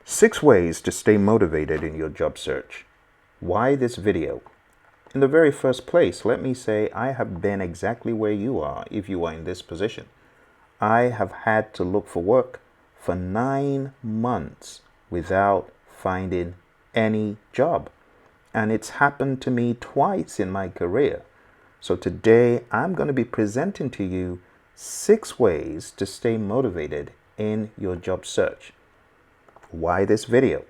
6 ways to stay motivated in your job search. Why this video? In the very first place, let me say I have been exactly where you are if you are in this position. I have had to look for work for 9 months without finding any job. And it's happened to me twice in my career. So today I'm going to be presenting to you 6 ways to stay motivated in your job search. Why this video?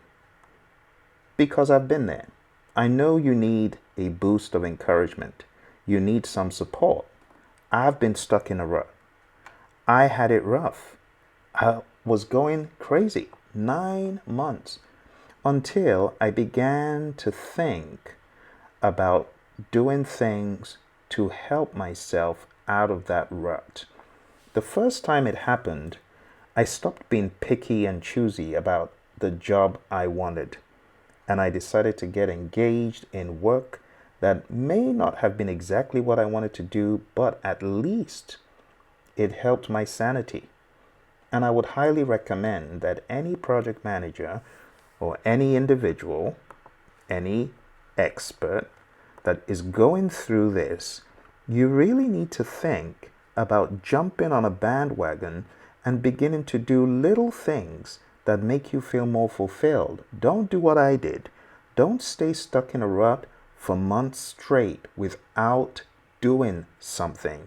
Because I've been there. I know you need a boost of encouragement. You need some support. I've been stuck in a rut. I had it rough. I was going crazy. 9 months until I began to think about doing things to help myself out of that rut. The first time it happened, I stopped being picky and choosy about the job I wanted, and I decided to get engaged in work that may not have been exactly what I wanted to do, but at least it helped my sanity. And I would highly recommend that any project manager or any individual, any expert that is going through this, you really need to think about jumping on a bandwagon and beginning to do little things that make you feel more fulfilled. Don't do what I did. Don't stay stuck in a rut for months straight without doing something.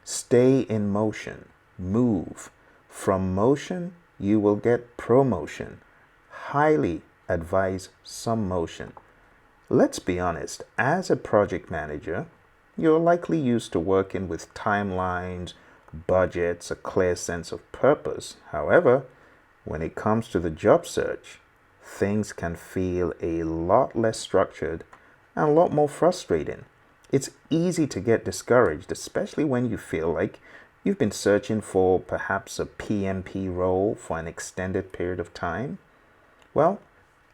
Stay in motion. Move. From motion, you will get promotion. Highly advise some motion. Let's be honest, as a project manager, you're likely used to working with timelines, budgets, a clear sense of purpose. However, when it comes to the job search, things can feel a lot less structured and a lot more frustrating. It's easy to get discouraged, especially when you feel like you've been searching for perhaps a PMP role for an extended period of time. Well,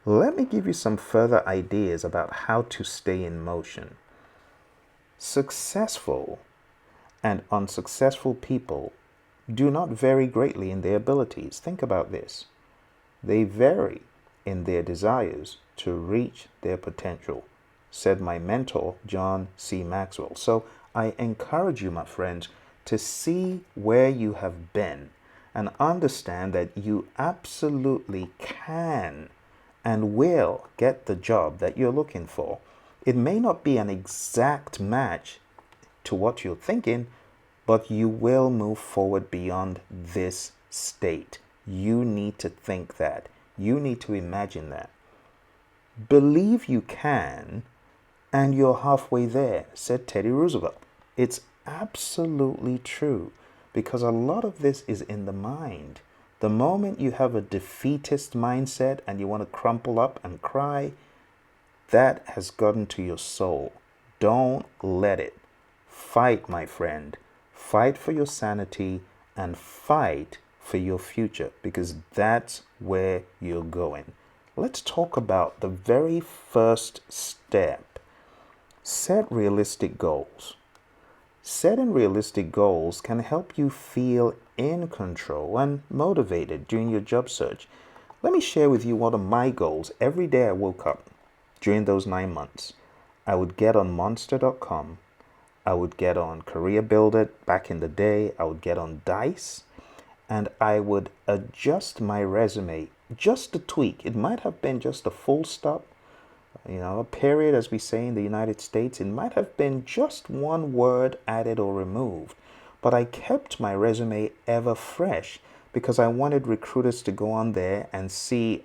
let me give you some further ideas about how to stay in motion. Successful and unsuccessful people do not vary greatly in their abilities. Think about this. They vary in their desires to reach their potential, said my mentor, John C. Maxwell. So I encourage you, my friends, to see where you have been and understand that you absolutely can and will get the job that you're looking for. It may not be an exact match to what you're thinking, but you will move forward beyond this state. You need to think that. You need to imagine that. Believe you can, and you're halfway there, said Theodore Roosevelt. It's absolutely true, because a lot of this is in the mind. The moment you have a defeatist mindset and you want to crumple up and cry, that has gotten to your soul. Don't let it. Fight, my friend. Fight for your sanity and fight for your future, because that's where you're going. Let's talk about the very first step. Set realistic goals. Setting realistic goals can help you feel in control and motivated during your job search. Let me share with you one of my goals. Every day I woke up during those 9 months, I would get on monster.com. I would get on Career Builder back in the day. I would get on Dice, and I would adjust my resume just a tweak. It might have been just a full stop, a period, as we say in the United States. It might have been just one word added or removed, but I kept my resume ever fresh because I wanted recruiters to go on there and see,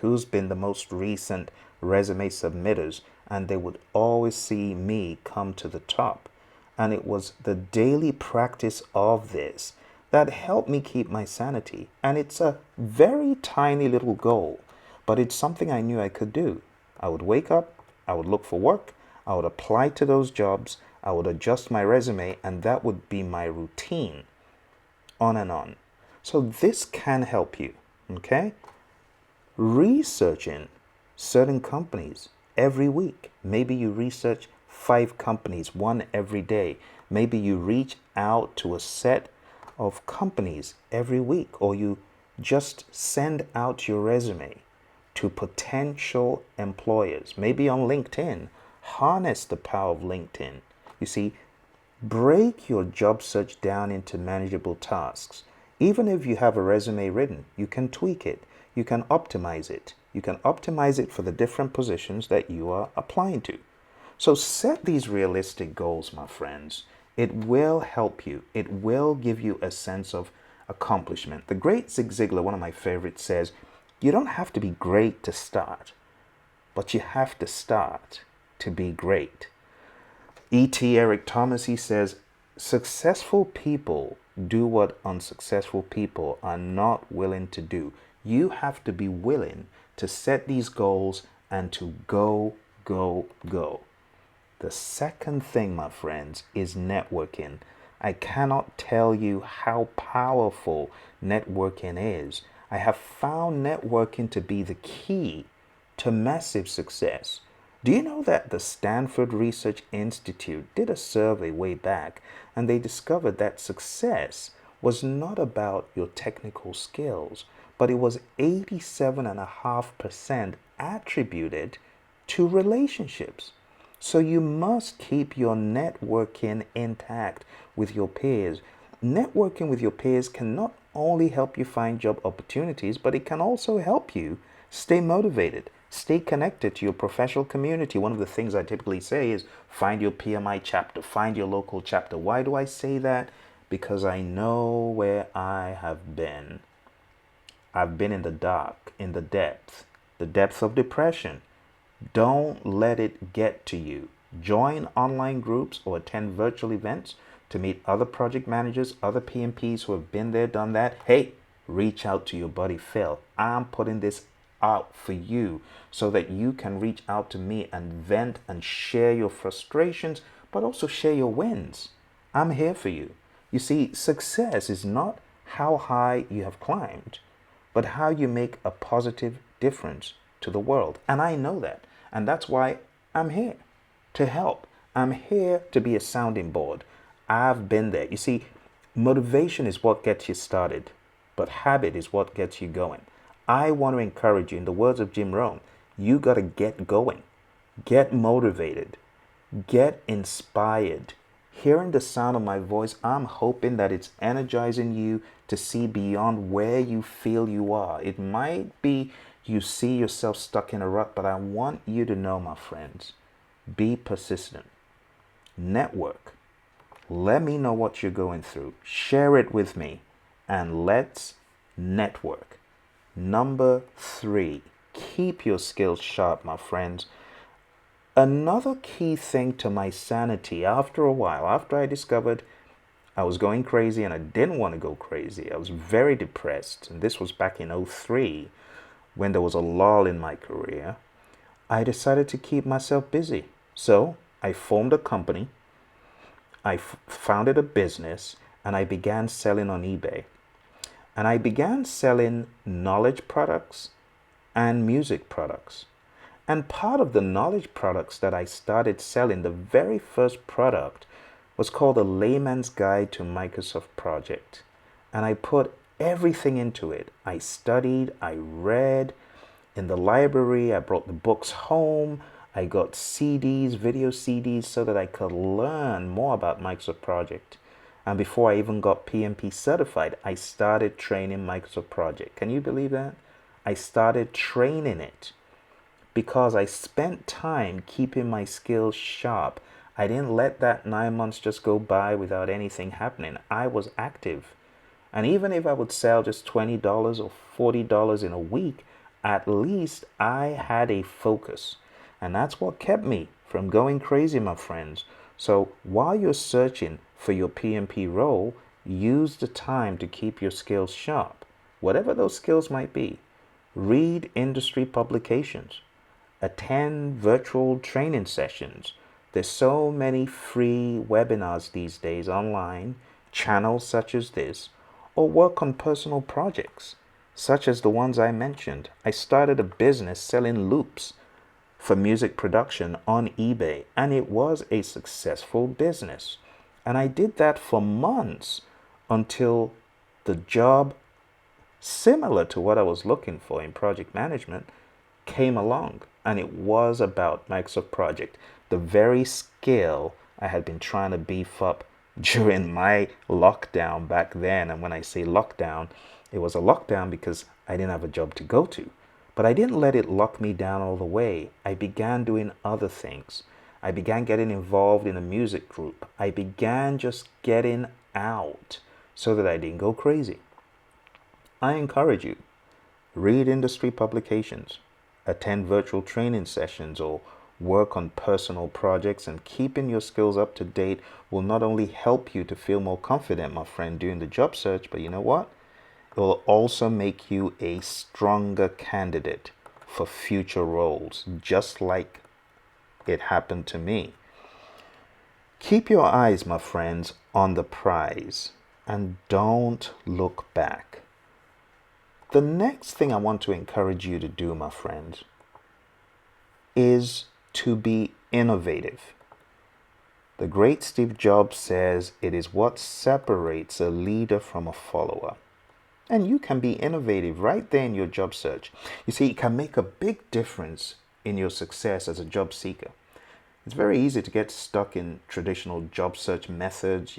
who's been the most recent resume submitters, and they would always see me come to the top. And it was the daily practice of this that helped me keep my sanity. And it's a very tiny little goal, but it's something I knew I could do. I would wake up, I would look for work, I would apply to those jobs, I would adjust my resume, and that would be my routine, on and on. So this can help you, okay? Researching certain companies every week. Maybe you research 5 companies, one every day. Maybe you reach out to a set of companies every week, or you just send out your resume. to potential employers, maybe on LinkedIn. Harness the power of LinkedIn. You see, break your job search down into manageable tasks. Even if you have a resume written, you can tweak it. You can optimize it. You can optimize it for the different positions that you are applying to. So set these realistic goals, my friends. It will help you. It will give you a sense of accomplishment. The great Zig Ziglar, one of my favorites, says, you don't have to be great to start, but you have to start to be great. E.T. Eric Thomas, he says, successful people do what unsuccessful people are not willing to do. You have to be willing to set these goals and to go, go, go. The second thing, my friends, is networking. I cannot tell you how powerful networking is. I have found networking to be the key to massive success. Do you know that the Stanford Research Institute did a survey way back, and they discovered that success was not about your technical skills, but it was 87.5% attributed to relationships. So you must keep your networking intact with your peers. Networking with your peers can not only help you find job opportunities, but it can also help you stay motivated, stay connected to your professional community. One of the things I typically say is find your PMI chapter, find your local chapter. Why do I say that? Because I know where I have been. I've been in the dark, in the depth of depression. Don't let it get to you. Join online groups or attend virtual events to meet other project managers, other PMPs who have been there, done that. Hey, reach out to your buddy Phil. I'm putting this out for you so that you can reach out to me and vent and share your frustrations, but also share your wins. I'm here for you. You see, success is not how high you have climbed, but how you make a positive difference to the world. And I know that. And that's why I'm here to help. I'm here to be a sounding board. I've been there. You see, motivation is what gets you started, but habit is what gets you going. I want to encourage you, in the words of Jim Rohn, you got to get going, get motivated, get inspired. Hearing the sound of my voice, I'm hoping that it's energizing you to see beyond where you feel you are. It might be you see yourself stuck in a rut, but I want you to know, my friends, be persistent. Network. Let me know what you're going through. Share it with me, and let's network. Number 3, keep your skills sharp, my friends. Another key thing to my sanity after a while, after I discovered I was going crazy and I didn't want to go crazy, I was very depressed, and this was back in 2003 when there was a lull in my career, I decided to keep myself busy. So I formed a company, I founded a business, and I began selling on eBay. And I began selling knowledge products and music products. And part of the knowledge products that I started selling, the very first product was called A Layman's Guide to Microsoft Project. And I put everything into it. I studied, I read in the library, I brought the books home, I got CDs, video CDs, so that I could learn more about Microsoft Project. And before I even got PMP certified, I started training Microsoft Project. Can you believe that? I started training it because I spent time keeping my skills sharp. I didn't let that 9 months just go by without anything happening. I was active. And even if I would sell just $20 or $40 in a week, at least I had a focus. And that's what kept me from going crazy, my friends. So while you're searching for your PMP role, use the time to keep your skills sharp, whatever those skills might be. Read industry publications, attend virtual training sessions. There's so many free webinars these days online, channels such as this, or work on personal projects, such as the ones I mentioned. I started a business selling loops for music production on eBay, and it was a successful business. And I did that for months until the job similar to what I was looking for in project management came along, and it was about Microsoft Project, the very skill I had been trying to beef up during my lockdown back then. And when I say lockdown, it was a lockdown because I didn't have a job to go to. But I didn't let it lock me down all the way. I began doing other things. I began getting involved in a music group. I began just getting out so that I didn't go crazy. I encourage you, read industry publications, attend virtual training sessions, or work on personal projects, and keeping your skills up to date will not only help you to feel more confident, my friend, during the job search, but you know what? It will also make you a stronger candidate for future roles, just like it happened to me. Keep your eyes, my friends, on the prize and don't look back. The next thing I want to encourage you to do, my friends, is to be innovative. The great Steve Jobs says it is what separates a leader from a follower. And you can be innovative right there in your job search. You see, it can make a big difference in your success as a job seeker. It's very easy to get stuck in traditional job search methods,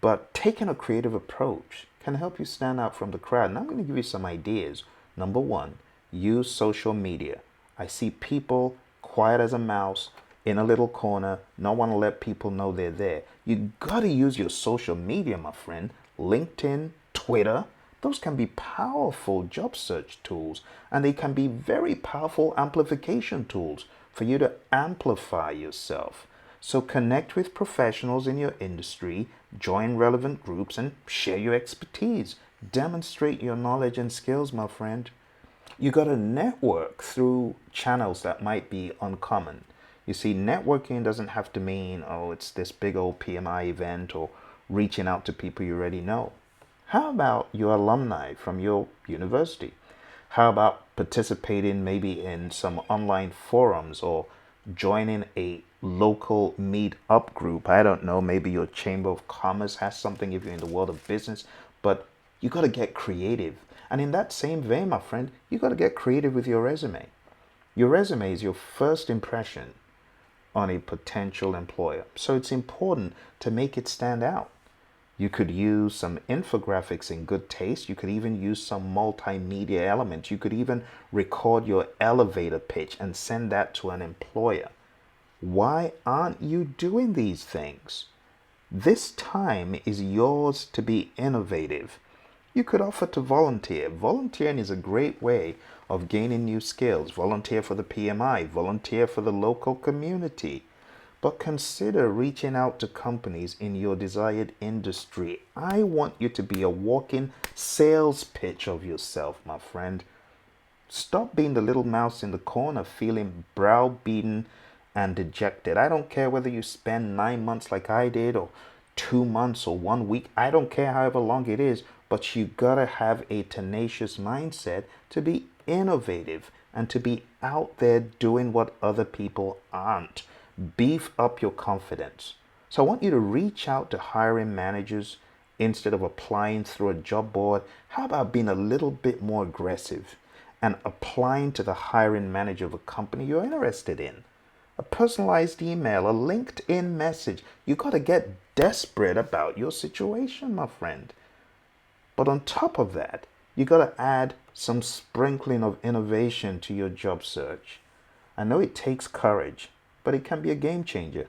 but taking a creative approach can help you stand out from the crowd. And I'm going to give you some ideas. Number one, use social media. I see people quiet as a mouse in a little corner, not want to let people know they're there. You got to use your social media, my friend. LinkedIn, Twitter, those can be powerful job search tools, and they can be very powerful amplification tools for you to amplify yourself. So connect with professionals in your industry, join relevant groups, and share your expertise. Demonstrate your knowledge and skills, my friend. You got to network through channels that might be uncommon. You see, networking doesn't have to mean, it's this big old PMI event or reaching out to people you already know. How about your alumni from your university? How about participating maybe in some online forums or joining a local meet-up group? I don't know, maybe your Chamber of Commerce has something if you're in the world of business, but you got to get creative. And in that same vein, my friend, you got to get creative with your resume. Your resume is your first impression on a potential employer. So it's important to make it stand out. You could use some infographics in good taste. You could even use some multimedia elements. You could even record your elevator pitch and send that to an employer. Why aren't you doing these things? This time is yours to be innovative. You could offer to volunteer. Volunteering is a great way of gaining new skills. Volunteer for the PMI, volunteer for the local community. But consider reaching out to companies in your desired industry. I want you to be a walking sales pitch of yourself, my friend. Stop being the little mouse in the corner feeling browbeaten and dejected. I don't care whether you spend 9 months like I did or 2 months or 1 week. I don't care however long it is, but you gotta have a tenacious mindset to be innovative and to be out there doing what other people aren't. Beef up your confidence. So I want you to reach out to hiring managers instead of applying through a job board. How about being a little bit more aggressive and applying to the hiring manager of a company you're interested in? A personalized email, a LinkedIn message. You got to get desperate about your situation, my friend. But on top of that, you got to add some sprinkling of innovation to your job search. I know it takes courage, but it can be a game changer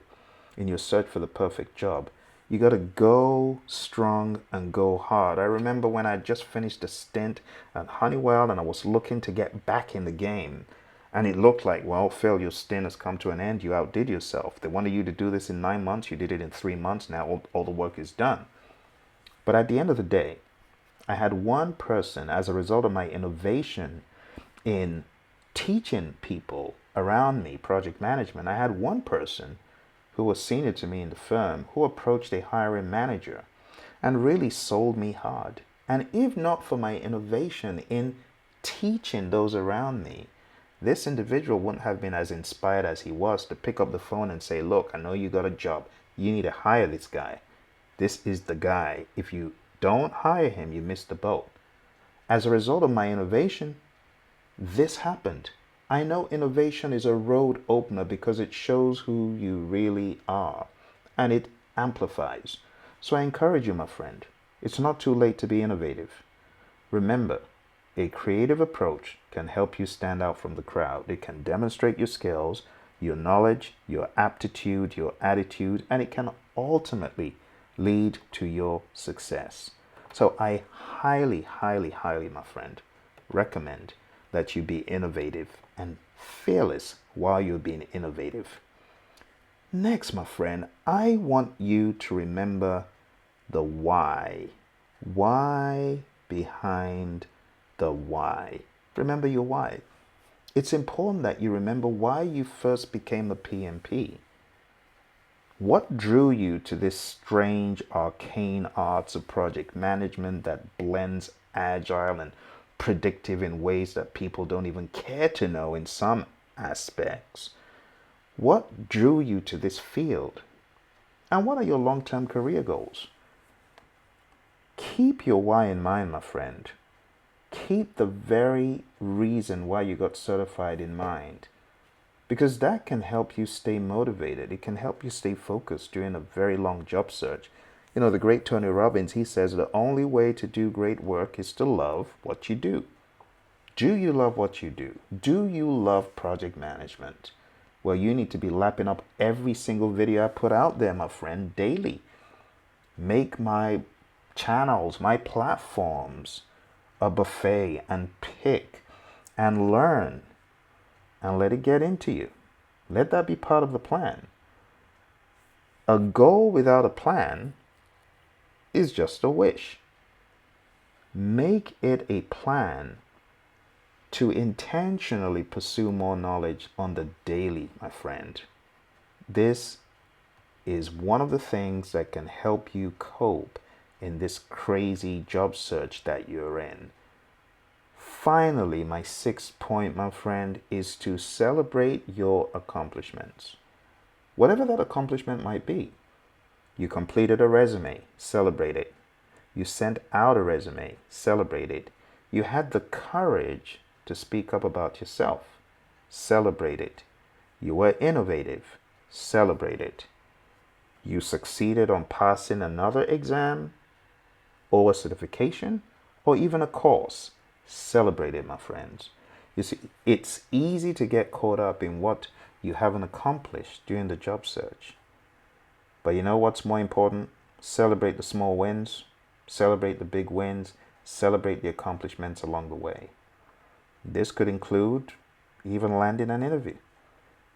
in your search for the perfect job. You got to go strong and go hard. I remember when I just finished a stint at Honeywell and I was looking to get back in the game. And it looked like, well, Phil, your stint has come to an end. You outdid yourself. They wanted you to do this in 9 months. You did it in 3 months. Now all the work is done. But at the end of the day, I had one person, as a result of my innovation in teaching people around me project management, I had one person who was senior to me in the firm who approached a hiring manager and really sold me hard. And if not for my innovation in teaching those around me, this individual wouldn't have been as inspired as he was to pick up the phone and say, look, I know you got a job. You need to hire this guy. This is the guy. If you don't hire him, you miss the boat. As a result of my innovation, this happened. I know innovation is a road opener because it shows who you really are and it amplifies. So I encourage you, my friend, it's not too late to be innovative. Remember, a creative approach can help you stand out from the crowd. It can demonstrate your skills, your knowledge, your aptitude, your attitude, and it can ultimately lead to your success. So I highly, highly, highly, my friend, recommend that you be innovative and fearless while you're being innovative. Next, my friend, I want you to remember the why. Why behind the why. Remember your why. It's important that you remember why you first became a PMP. What drew you to this strange arcane arts of project management that blends agile and predictive in ways that people don't even care to know in some aspects? What drew you to this field? And what are your long-term career goals? Keep your why in mind, my friend. Keep the very reason why you got certified in mind, because that can help you stay motivated. It can help you stay focused during a very long job search. You know, the great Tony Robbins, he says the only way to do great work is to love what you do. Do you love what you do? Do you love project management? Well, you need to be lapping up every single video I put out there, my friend, daily. Make my channels, my platforms, a buffet and pick and learn and let it get into you. Let that be part of the plan. A goal without a plan is just a wish. Make it a plan to intentionally pursue more knowledge on the daily, my friend. This is one of the things that can help you cope in this crazy job search that you're in. Finally, my sixth point, my friend, is to celebrate your accomplishments. Whatever that accomplishment might be. You completed a resume, celebrate it. You sent out a resume, celebrate it. You had the courage to speak up about yourself, celebrate it. You were innovative, celebrate it. You succeeded on passing another exam, or a certification, or even a course. Celebrate it, my friends. You see, it's easy to get caught up in what you haven't accomplished during the job search. But you know what's more important? Celebrate the small wins, celebrate the big wins, celebrate the accomplishments along the way. This could include even landing an interview.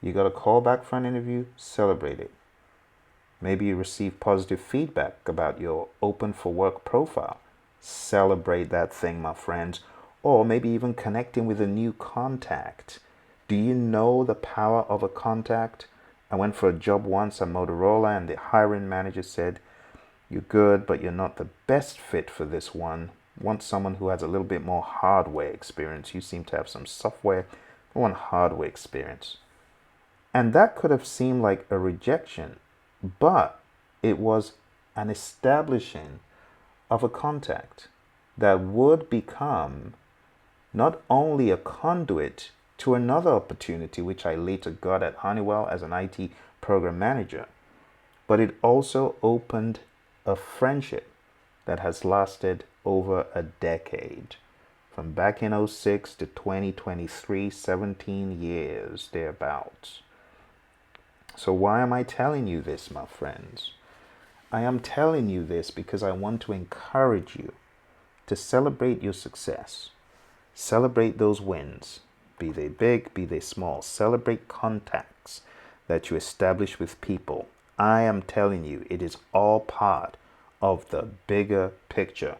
You got a call back for an interview, celebrate it. Maybe you receive positive feedback about your open for work profile. Celebrate that thing, my friends. Or maybe even connecting with a new contact. Do you know the power of a contact? I went for a job once at Motorola and the hiring manager said, "You're good, but you're not the best fit for this one. Want someone who has a little bit more hardware experience. You seem to have some software. I want hardware experience." And that could have seemed like a rejection, but it was an establishing of a contact that would become not only a conduit to another opportunity, which I later got at Honeywell as an IT program manager, but it also opened a friendship that has lasted over a decade. From back in '06 to 2023, 17 years thereabouts. So why am I telling you this, my friends? I am telling you this because I want to encourage you to celebrate your success. Celebrate those wins, be they big, be they small. Celebrate contacts that you establish with people. I am telling you, it is all part of the bigger picture.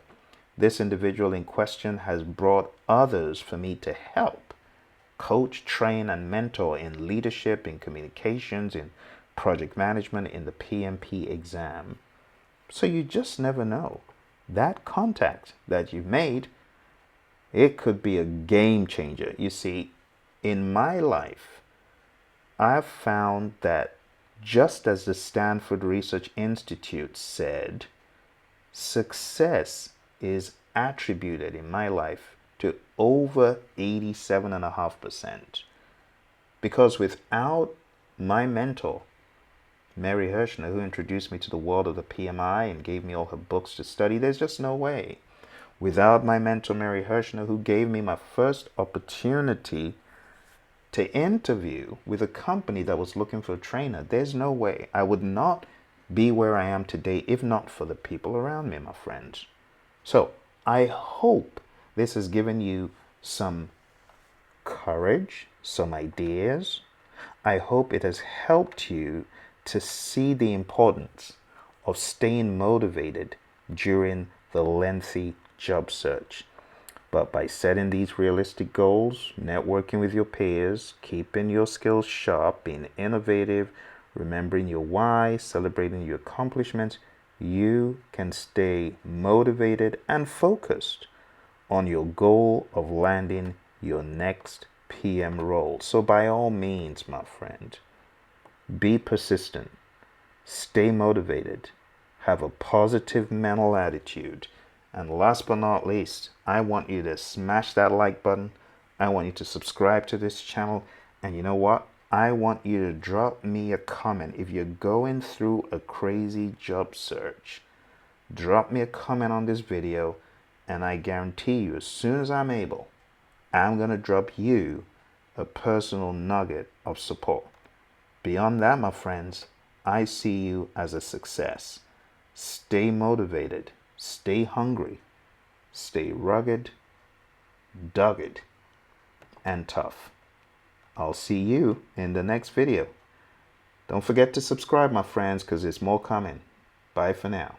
This individual in question has brought others for me to help coach, train, and mentor in leadership, in communications, in project management, in the PMP exam. So you just never know. That contact that you've made, it could be a game changer. You see, in my life, I've found that just as the Stanford Research Institute said, success is attributed in my life to over 87.5%. Because without my mentor, Mary Hirschner, who introduced me to the world of the PMI and gave me all her books to study, there's just no way. Without my mentor, Mary Hirschner, who gave me my first opportunity to interview with a company that was looking for a trainer, there's no way I would not be where I am today if not for the people around me, my friends. So I hope this has given you some courage, some ideas. I hope it has helped you to see the importance of staying motivated during the lengthy job search. But by setting these realistic goals, networking with your peers, keeping your skills sharp, being innovative, remembering your why, celebrating your accomplishments, you can stay motivated and focused on your goal of landing your next PM role. So by all means, my friend, be persistent, stay motivated, have a positive mental attitude, and last but not least, I want you to smash that like button. I want you to subscribe to this channel. And you know what? I want you to drop me a comment. If you're going through a crazy job search, drop me a comment on this video, and I guarantee you, as soon as I'm able, I'm going to drop you a personal nugget of support. Beyond that, my friends, I see you as a success. Stay motivated, stay hungry, stay rugged, dogged, and tough. I'll see you in the next video. Don't forget to subscribe, my friends, because there's more coming. Bye for now.